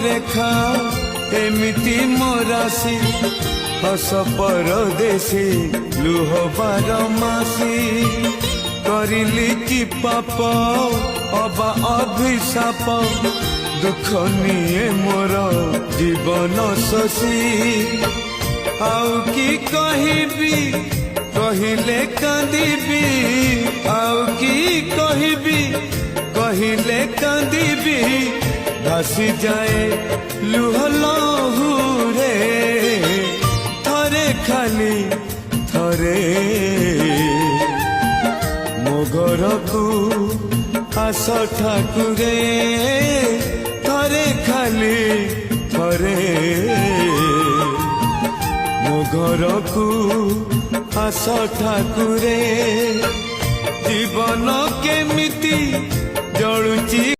ରେଖା ଏମିତି ମୋରାସି ହସ ପରଦେଶୀ ଲୁହ ବାରମାସୀ କରିଲି କି ପାପ ଅବା ଅଭିଶାପ ଦୁଃଖ ନିଏ ମୋର ଜୀବନ ଶଶୀ ଆଉ କି କହିବି କହିଲେ କାନ୍ଦିବି ଆଉ କି କହିବି କହିଲେ କାନ୍ଦିବି ଭାସି ଯାଏ ଲୁହ ଲହୁରେ ଥରେ ଖାଲି ଥରେ ମୋ ଘରକୁ ଆସ ଠାକୁରେ ଥରେ ଖାଲି ଥରେ ମୋ ଘରକୁ ଆସ ଠାକୁରେ ଜୀବନ କେମିତି ଜଳୁଛି।